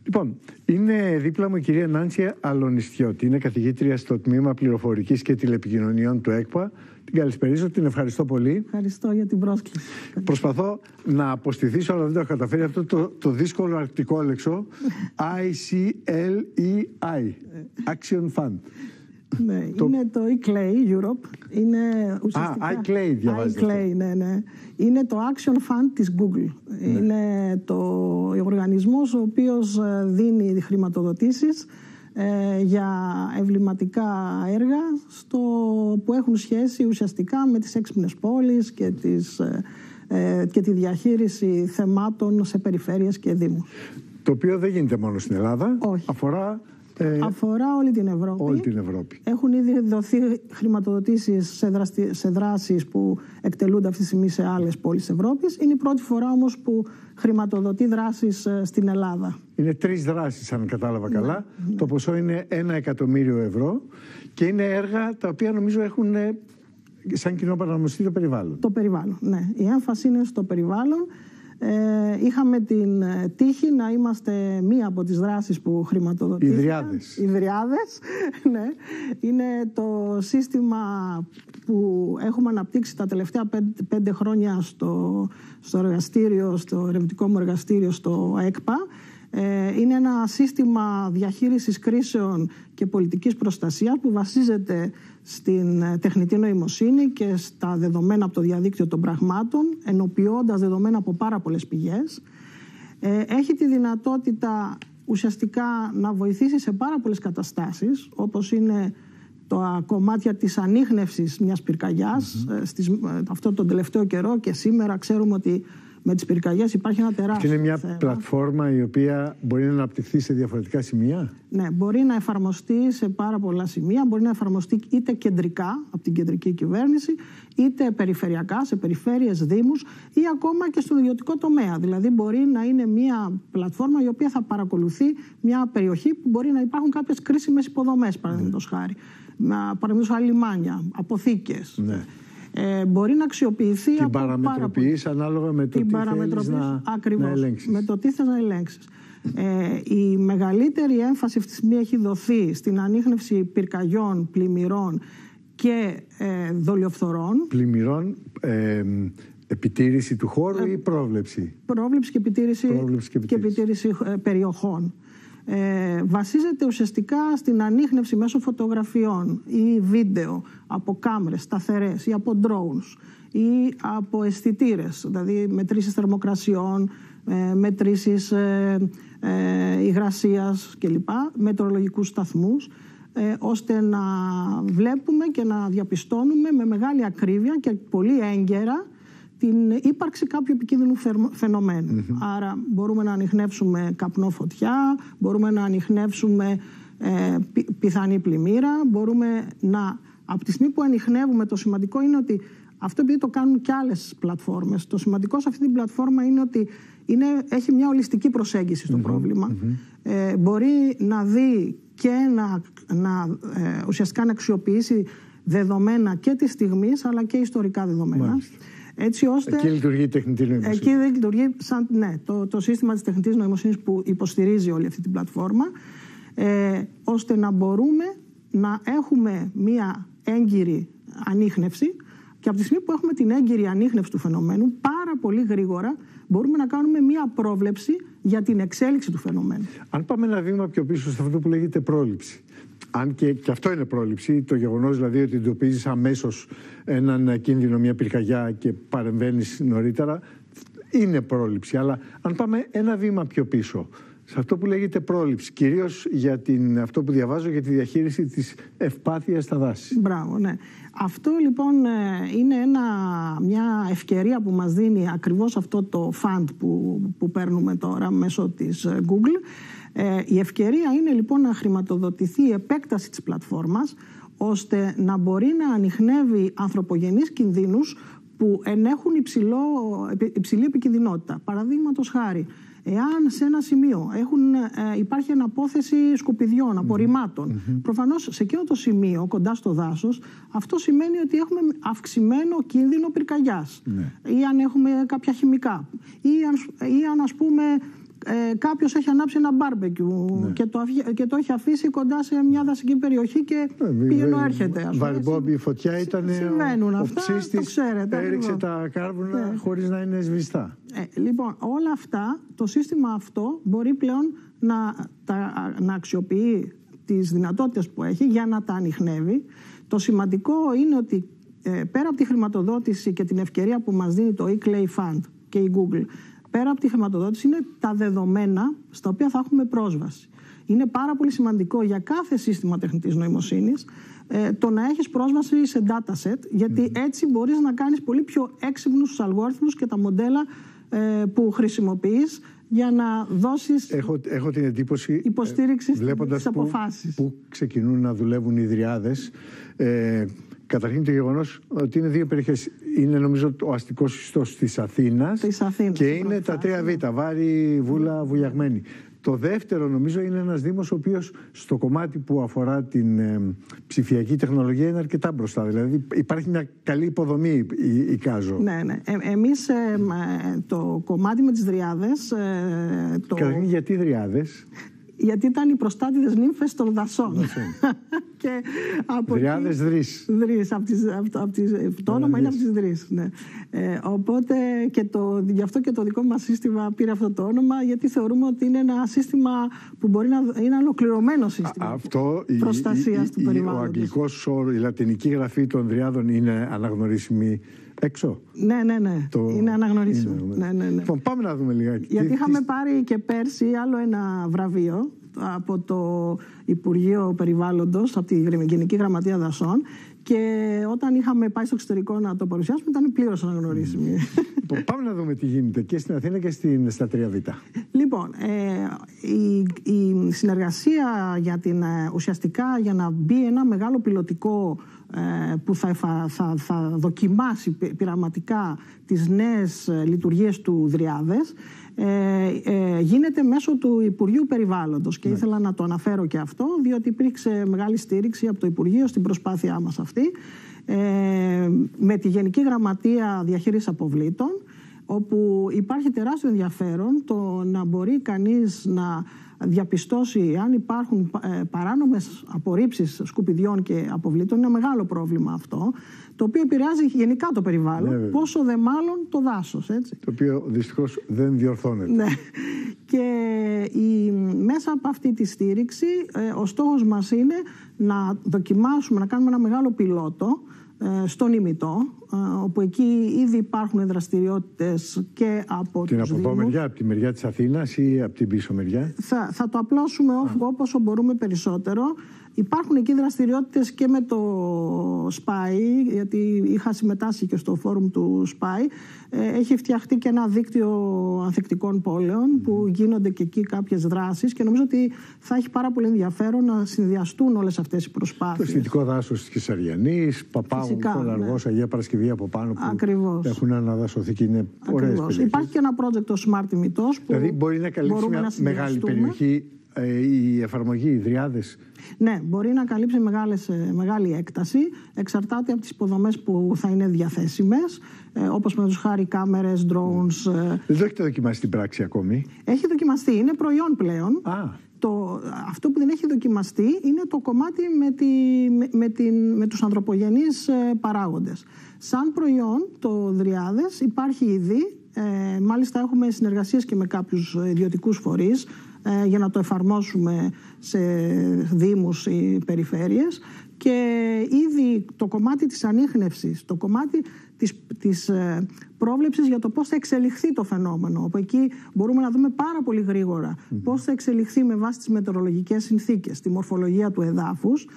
Λοιπόν, είναι δίπλα μου η κυρία Νάνση Αλονιστιώτη. Είναι καθηγήτρια στο Τμήμα Πληροφορικής και Τηλεπικοινωνιών του ΕΚΠΑ. Την καλησπερίζω, την ευχαριστώ πολύ. Ευχαριστώ για την πρόσκληση. Προσπαθώ να αποστηθήσω, αλλά δεν το έχω καταφέρει, αυτό το δύσκολο αρκτικό λέξο. ICLEI, Action Fund. Ναι, είναι το eClay Europe. Είναι ουσιαστικά... iClay διαβάζετε. iClay, ναι. Είναι το Action Fund της Google. Ναι. Είναι ο οργανισμός ο οποίος δίνει χρηματοδοτήσεις για εμβληματικά έργα που έχουν σχέση ουσιαστικά με τις έξυπνες πόλεις και τη διαχείριση θεμάτων σε περιφέρειες και δήμους. Το οποίο δεν γίνεται μόνο στην Ελλάδα. Όχι. Αφορά όλη την Ευρώπη. Όλη την Ευρώπη. Έχουν ήδη δοθεί χρηματοδοτήσεις σε δράσεις που εκτελούνται αυτή τη στιγμή σε άλλες πόλεις Ευρώπης. Είναι η πρώτη φορά όμως που χρηματοδοτεί δράσεις στην Ελλάδα. Είναι 3 δράσεις, αν κατάλαβα καλά. Ναι. Το ποσό είναι 1 εκατομμύριο ευρώ και είναι έργα τα οποία νομίζω έχουν σαν κοινό παρανομαστή το περιβάλλον. Το περιβάλλον, ναι. Η έμφαση είναι στο περιβάλλον. Είχαμε την τύχη να είμαστε μία από τις δράσεις που χρηματοδοτήθηκαν. Οι Δριάδες, ναι. Είναι το σύστημα που έχουμε αναπτύξει τα τελευταία 5 χρόνια στο εργαστήριο, στο ερευνητικό μου εργαστήριο στο ΕΚΠΑ. Είναι ένα σύστημα διαχείρισης κρίσεων και πολιτικής προστασίας που βασίζεται στην τεχνητή νοημοσύνη και στα δεδομένα από το διαδίκτυο των πραγμάτων, ενοποιώντας δεδομένα από πάρα πολλές πηγές. Έχει τη δυνατότητα ουσιαστικά να βοηθήσει σε πάρα πολλές καταστάσεις, όπως είναι τα κομμάτια της ανίχνευσης μιας πυρκαγιάς. Αυτό τον τελευταίο καιρό και σήμερα ξέρουμε ότι με τις πυρκαγιές υπάρχει ένα τεράστιο θέμα. Είναι μια πλατφόρμα η οποία μπορεί να αναπτυχθεί σε διαφορετικά σημεία. Ναι, μπορεί να εφαρμοστεί σε πάρα πολλά σημεία. Μπορεί να εφαρμοστεί είτε κεντρικά από την κεντρική κυβέρνηση, είτε περιφερειακά, σε περιφέρειες, δήμους ή ακόμα και στον ιδιωτικό τομέα. Δηλαδή μπορεί να είναι μια πλατφόρμα η οποία θα παρακολουθεί μια περιοχή που μπορεί να υπάρχουν κάποιες κρίσιμες υποδομές, παραδείγματος χάρη. Παραδείγματος χάρη λιμάνια, αποθήκες. Ναι. Μπορεί να αξιοποιηθεί την παραμετροποιείς ανάλογα με το τι θέλεις να ελέγξεις. Με το τι θες να ελέγξεις. Η μεγαλύτερη έμφαση αυτή τη στιγμή έχει δοθεί στην ανίχνευση πυρκαγιών, πλημμυρών και δολιοφθορών. Πλημμυρών, επιτήρηση του χώρου ή πρόβλεψη? Πρόβλεψη και επιτήρηση περιοχών. Βασίζεται ουσιαστικά στην ανίχνευση μέσω φωτογραφιών ή βίντεο από κάμερες σταθερές ή από drones ή από αισθητήρες, δηλαδή μετρήσεις θερμοκρασιών, μετρήσεις υγρασίας κλπ, μετεωρολογικούς σταθμούς, ώστε να βλέπουμε και να διαπιστώνουμε με μεγάλη ακρίβεια και πολύ έγκαιρα την ύπαρξη κάποιου επικίνδυνου φαινομένου. Άρα μπορούμε να ανιχνεύσουμε καπνό φωτιά, μπορούμε να ανιχνεύσουμε πιθανή πλημμύρα, μπορούμε να... Από τη στιγμή που ανιχνεύουμε, το σημαντικό είναι ότι αυτό, επειδή το κάνουν και άλλες πλατφόρμες, το σημαντικό σε αυτή την πλατφόρμα είναι ότι έχει μια ολιστική προσέγγιση στο πρόβλημα. Μπορεί να δει και ουσιαστικά να αξιοποιήσει δεδομένα και της στιγμής αλλά και ιστορικά δεδομένα. Έτσι ώστε, εκεί λειτουργεί η τεχνητή νοημοσύνη. Εκεί δεν λειτουργεί το σύστημα της τεχνητής νοημοσύνης που υποστηρίζει όλη αυτή την πλατφόρμα, ώστε να μπορούμε να έχουμε μία έγκυρη ανίχνευση και από τη στιγμή που έχουμε την έγκυρη ανίχνευση του φαινομένου, πάρα πολύ γρήγορα μπορούμε να κάνουμε μία πρόβλεψη για την εξέλιξη του φαινομένου. Αν πάμε ένα βήμα πιο πίσω σε αυτό που λέγεται πρόληψη. Αν και αυτό είναι πρόληψη, το γεγονός δηλαδή ότι εντοπίζεις αμέσως έναν κίνδυνο, μια πυρκαγιά και παρεμβαίνεις νωρίτερα, είναι πρόληψη. Αλλά αν πάμε ένα βήμα πιο πίσω, σε αυτό που λέγεται πρόληψη, κυρίως για αυτό που διαβάζω για τη διαχείριση της ευπάθειας στα δάση. Μπράβο, ναι. Αυτό λοιπόν είναι μια ευκαιρία που μας δίνει ακριβώς αυτό το fund που παίρνουμε τώρα μέσω της Google. Η ευκαιρία είναι λοιπόν να χρηματοδοτηθεί η επέκταση της πλατφόρμας, ώστε να μπορεί να ανιχνεύει ανθρωπογενείς κινδύνους που ενέχουν υψηλή επικινδυνότητα. Παραδείγματος χάρη, εάν σε ένα σημείο υπάρχει αναπόθεση σκουπιδιών, απορριμμάτων, προφανώς σε εκείνο το σημείο, κοντά στο δάσος, αυτό σημαίνει ότι έχουμε αυξημένο κίνδυνο πυρκαγιάς. Ή αν έχουμε κάποια χημικά. Ή αν ας πούμε κάποιος έχει ανάψει ένα μπάρμπεκιου και το έχει αφήσει κοντά σε μια δασική περιοχή και πήγαινε έρχεται. Βαρμπόμπι, η φωτιά ήταν ο ψήστης, έριξε τα κάρβουνα χωρίς να είναι σβηστά. Λοιπόν, όλα αυτά, το σύστημα αυτό μπορεί πλέον να αξιοποιεί τις δυνατότητες που έχει για να τα ανιχνεύει. Το σημαντικό είναι ότι πέρα από τη χρηματοδότηση και την ευκαιρία που μας δίνει το eClay Fund και η Google, πέρα από τη χρηματοδότηση είναι τα δεδομένα στα οποία θα έχουμε πρόσβαση. Είναι πάρα πολύ σημαντικό για κάθε σύστημα τεχνητής νοημοσύνης το να έχεις πρόσβαση σε dataset, γιατί έτσι μπορείς να κάνεις πολύ πιο έξυπνους τους αλγόριθμους και τα μοντέλα που χρησιμοποιείς για να δώσεις έχω την εντύπωση, υποστήριξη στις αποφάσεις. Που ξεκινούν να δουλεύουν οι δριάδες. Καταρχήν το γεγονός ότι είναι δύο περιοχές. Είναι νομίζω ο αστικός ιστός της Αθήνας και είναι τα 3Β, Βάρη, Βούλα, Βουλιαγμένη. Το δεύτερο νομίζω είναι ένας δήμος ο οποίος στο κομμάτι που αφορά την ψηφιακή τεχνολογία είναι αρκετά μπροστά. Δηλαδή υπάρχει μια καλή υποδομή, εικάζω. Ναι. Εμείς το κομμάτι με τις δριάδες... Καταρχήν γιατί δριάδες? Γιατί ήταν οι προστάτηδες νύμφες των δασών. Δριάδες Δρύς. Το όνομα είναι από τις Δρύς. Ναι. Οπότε γι' αυτό και το δικό μας σύστημα πήρε αυτό το όνομα, γιατί θεωρούμε ότι είναι ένα σύστημα που μπορεί να είναι ένα ολοκληρωμένο σύστημα προστασίας του περιβάλλοντος. Ο αγγλικός όρος, η λατινική γραφή των δριάδων είναι αναγνωρίσιμη έξω. Ναι. Είναι αναγνωρίσιμο. Ναι. Λοιπόν, πάμε να δούμε λιγάκι. Γιατί είχαμε πάρει και πέρσι άλλο ένα βραβείο από το Υπουργείο Περιβάλλοντος, από τη Γενική Γραμματεία Δασών, και όταν είχαμε πάει στο εξωτερικό να το παρουσιάσουμε ήταν πλήρως αναγνωρίσιμη. Λοιπόν, πάμε να δούμε τι γίνεται και στην Αθήνα και στα 3Β. Λοιπόν, η συνεργασία ουσιαστικά για να μπει ένα μεγάλο πιλωτικό που θα δοκιμάσει πειραματικά τις νέες λειτουργίες του Δριάδες, γίνεται μέσω του Υπουργείου Περιβάλλοντος και ήθελα να το αναφέρω και αυτό, διότι υπήρξε μεγάλη στήριξη από το Υπουργείο στην προσπάθειά μας αυτή, με τη Γενική Γραμματεία Διαχείρισης Αποβλήτων, όπου υπάρχει τεράστιο ενδιαφέρον το να μπορεί κανείς να διαπιστώσει αν υπάρχουν παράνομες απορρίψεις σκουπιδιών και αποβλήτων. Είναι ένα μεγάλο πρόβλημα αυτό, το οποίο επηρεάζει γενικά το περιβάλλον, πόσο δε μάλλον το δάσος. Έτσι. Το οποίο δυστυχώς δεν διορθώνεται. Ναι. Και μέσα από αυτή τη στήριξη ο στόχος μας είναι να δοκιμάσουμε, να κάνουμε ένα μεγάλο πιλότο στον Ημιτό, όπου εκεί ήδη υπάρχουν δραστηριότητες και από την από εδώ μεριά, από τη μεριά της Αθήνας ή από την πίσω μεριά? Θα το απλώσουμε όσο μπορούμε περισσότερο. Υπάρχουν εκεί δραστηριότητες και με το SPY, γιατί είχα συμμετάσχει και στο φόρουμ του SPY. Έχει φτιαχτεί και ένα δίκτυο ανθεκτικών πόλεων που γίνονται και εκεί κάποιες δράσεις και νομίζω ότι θα έχει πάρα πολύ ενδιαφέρον να συνδυαστούν όλες αυτές οι προσπάθειες. Το αισθητικό δάσος της Κεσαριανής, Παπάγου, Κολαργός, Αγία Παρασκευή από πάνω που έχουν αναδασωθεί και είναι ωραίες περιοχές. Υπάρχει και ένα project το Smart Ημιτός που δηλαδή μπορεί να καλύψει μια μεγάλη περιοχή η εφαρμογή, οι Δριάδες. Ναι, μπορεί να καλύψει μεγάλη έκταση. Εξαρτάται από τις υποδομές που θα είναι διαθέσιμες, όπως με τους χάρη κάμερες, drones. Δεν το έχετε δοκιμάσει στην πράξη ακόμη? Έχει δοκιμαστεί, είναι προϊόν πλέον. Αυτό που δεν έχει δοκιμαστεί είναι το κομμάτι με τους ανθρωπογενείς παράγοντες. Σαν προϊόν, το Δριάδες υπάρχει ήδη. Μάλιστα έχουμε συνεργασίες και με κάποιους ιδιωτικούς φορείς για να το εφαρμόσουμε σε δήμους ή περιφέρειες, και ήδη το κομμάτι της ανίχνευσης, το κομμάτι της πρόβλεψης για το πώς θα εξελιχθεί το φαινόμενο, όπου εκεί μπορούμε να δούμε πάρα πολύ γρήγορα πώς θα εξελιχθεί με βάση τις μετεωρολογικές συνθήκες, τη μορφολογία του εδάφους,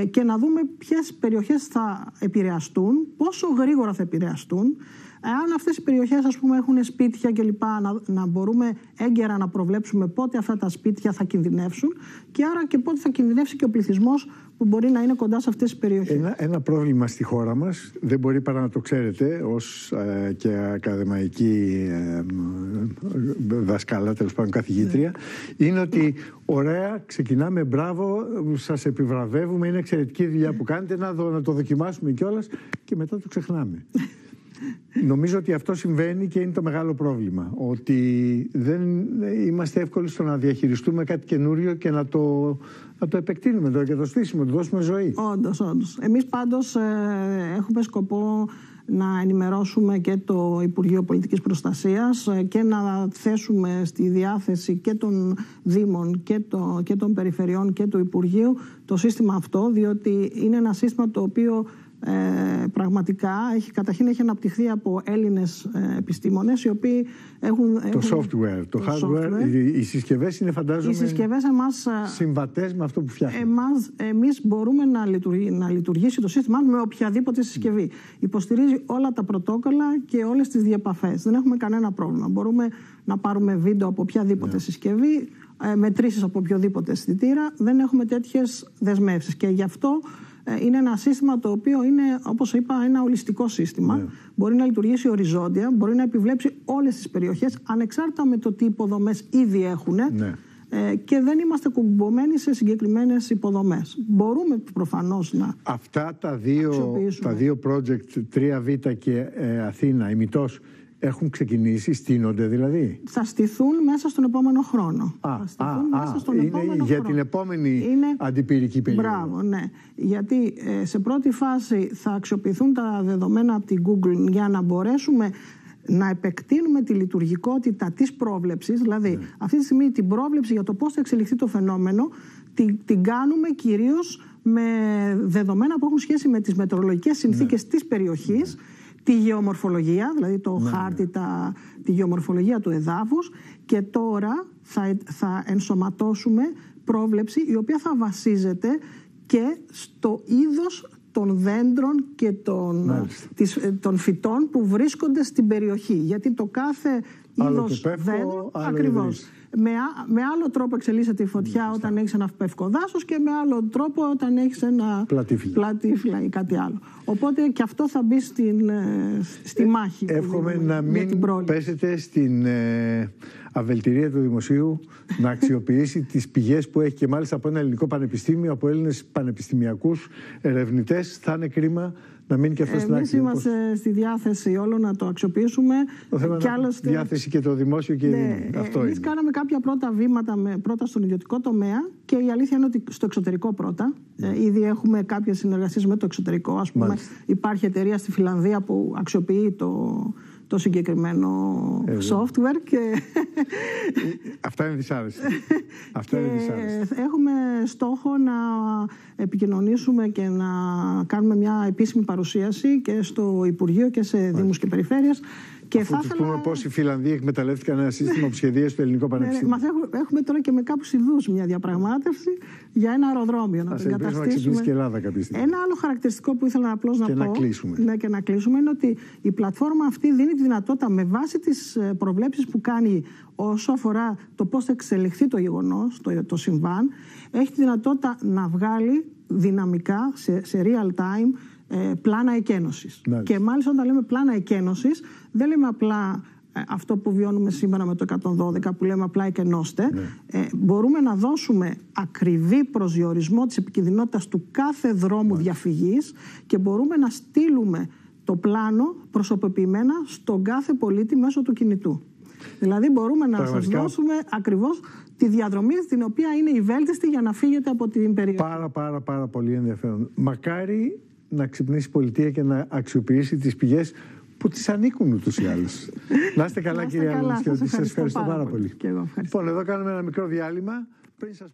και να δούμε ποιες περιοχές θα επηρεαστούν, πόσο γρήγορα θα επηρεαστούν. Αν αυτές οι περιοχές, ας πούμε, έχουν σπίτια κλπ, να μπορούμε έγκαιρα να προβλέψουμε πότε αυτά τα σπίτια θα κινδυνεύσουν και άρα και πότε θα κινδυνεύσει και ο πληθυσμός που μπορεί να είναι κοντά σε αυτές τις περιοχές. Ένα πρόβλημα στη χώρα μας, δεν μπορεί παρά να το ξέρετε ως και ακαδημαϊκή δασκάλα, τέλος πάντων καθηγήτρια, είναι ότι ωραία, ξεκινάμε, μπράβο, σας επιβραβεύουμε, είναι εξαιρετική δουλειά που κάνετε, να το δοκιμάσουμε κιόλας και μετά το ξεχνάμε. Νομίζω ότι αυτό συμβαίνει και είναι το μεγάλο πρόβλημα. Ότι δεν είμαστε εύκολοι στο να διαχειριστούμε κάτι καινούριο και να το επεκτείνουμε και το στήσουμε, να το δώσουμε ζωή. Όντως. Εμείς πάντως έχουμε σκοπό να ενημερώσουμε και το Υπουργείο Πολιτικής Προστασίας και να θέσουμε στη διάθεση και των Δήμων και των Περιφερειών και του Υπουργείου το σύστημα αυτό, διότι είναι ένα σύστημα το οποίο πραγματικά καταρχήν έχει αναπτυχθεί από Έλληνες επιστήμονες οι οποίοι έχουν το software, το hardware, οι συσκευές είναι, φαντάζομαι, συμβατές με αυτό που φτιάχνουμε. Εμείς μπορούμε να λειτουργήσει το σύστημα με οποιαδήποτε συσκευή. Υποστηρίζει όλα τα πρωτόκολλα και όλες τις διεπαφές. Δεν έχουμε κανένα πρόβλημα. Μπορούμε να πάρουμε βίντεο από οποιαδήποτε συσκευή, μετρήσεις από οποιοδήποτε αισθητήρα. Δεν έχουμε τέτοιες δεσμεύσεις και γι' αυτό είναι ένα σύστημα το οποίο είναι, όπως είπα, ένα ολιστικό σύστημα. Ναι. Μπορεί να λειτουργήσει οριζόντια, μπορεί να επιβλέψει όλες τις περιοχές, ανεξάρτητα με το τι υποδομές ήδη έχουν. Ναι. Και δεν είμαστε κουμπωμένοι σε συγκεκριμένες υποδομές. Μπορούμε προφανώς να αυτά τα δύο project, 3Β και Αθήνα, ημιτός, έχουν ξεκινήσει, στείνονται δηλαδή. Θα στηθούν μέσα στον επόμενο χρόνο. Για την επόμενη αντιπυρική περίοδο. Μπράβο, ναι. Γιατί σε πρώτη φάση θα αξιοποιηθούν τα δεδομένα από την Google για να μπορέσουμε να επεκτείνουμε τη λειτουργικότητα της πρόβλεψης. Δηλαδή, αυτή τη στιγμή την πρόβλεψη για το πώς θα εξελιχθεί το φαινόμενο την κάνουμε κυρίως με δεδομένα που έχουν σχέση με τις μετεωρολογικές συνθήκες της περιοχής, τη γεωμορφολογία, δηλαδή το χάρτη, τη γεωμορφολογία του εδάφους, και τώρα θα ενσωματώσουμε πρόβλεψη η οποία θα βασίζεται και στο είδος των δέντρων και των φυτών που βρίσκονται στην περιοχή. Γιατί το κάθε είδος δέντρο, ακριβώς, με άλλο τρόπο εξελίσσεται η φωτιά όταν έχεις ένα πεύκο δάσος και με άλλο τρόπο όταν έχεις ένα πλατήφυλλα ή κάτι άλλο. Οπότε και αυτό θα μπει στη μάχη. Εύχομαι να μην πέσετε στην αβελτηρία του δημοσίου να αξιοποιήσει τις πηγές που έχει, και μάλιστα από ένα ελληνικό πανεπιστήμιο, από Έλληνες πανεπιστημιακούς ερευνητές. Θα είναι κρίμα να μείνει και αυτό στην άκρη. Εμείς είμαστε στη διάθεση όλο να το αξιοποιήσουμε. Το θέμα είναι διάθεση και το δημόσιο και αυτό είναι. Εμείς κάναμε κάποια πρώτα βήματα πρώτα στον ιδιωτικό τομέα και η αλήθεια είναι ότι στο εξωτερικό πρώτα. Ήδη έχουμε κάποιες συνεργασίες με το εξωτερικό. Ας πούμε, υπάρχει εταιρεία στη Φιλανδία που αξιοποιεί το συγκεκριμένο software και... Αυτά είναι δυσάρεστα. Έχουμε στόχο να επικοινωνήσουμε και να κάνουμε μια επίσημη παρουσίαση και στο Υπουργείο και σε Δήμους και Περιφέρειες. Αφού τους πούμε πώς οι Φιλανδοί εκμεταλλεύτηκαν ένα σύστημα που σχεδίασε το ελληνικό πανεπιστήμιο. Έχουμε τώρα και με κάποιους Ινδούς μια διαπραγμάτευση για ένα αεροδρόμιο να το εγκαταστήσουμε. Και η Ελλάδα κάποια στιγμή. Ένα άλλο χαρακτηριστικό που ήθελα απλώς να πω και να κλείσουμε είναι ότι η πλατφόρμα αυτή δίνει τη δυνατότητα, με βάση τις προβλέψεις που κάνει όσο αφορά το πώς θα εξελιχθεί το γεγονός, το συμβάν, έχει τη δυνατότητα να βγάλει δυναμικά σε real time πλάνα εκένωσης. Και μάλιστα όταν λέμε πλάνα εκένωσης, δεν λέμε απλά αυτό που βιώνουμε σήμερα με το 112 που λέμε απλά εκενώστε. Μπορούμε να δώσουμε ακριβή προσδιορισμό της επικινδυνότητας του κάθε δρόμου διαφυγής και μπορούμε να στείλουμε το πλάνο προσωποποιημένα στον κάθε πολίτη μέσω του κινητού. Δηλαδή μπορούμε να σας δώσουμε ακριβώς τη διαδρομή την οποία είναι η βέλτιστη για να φύγετε από την περιοχή. Πάρα πολύ ενδιαφέρον. Μακάρι να ξυπνήσει η πολιτεία και να αξιοποιήσει τις πηγές που τις ανήκουν ούτως ή άλλως. Να είστε καλά, κυρία Αλονισιώτη. Σας ευχαριστώ πάρα πολύ. Και εγώ ευχαριστώ. Λοιπόν, εδώ κάνουμε ένα μικρό διάλειμμα. Πριν σας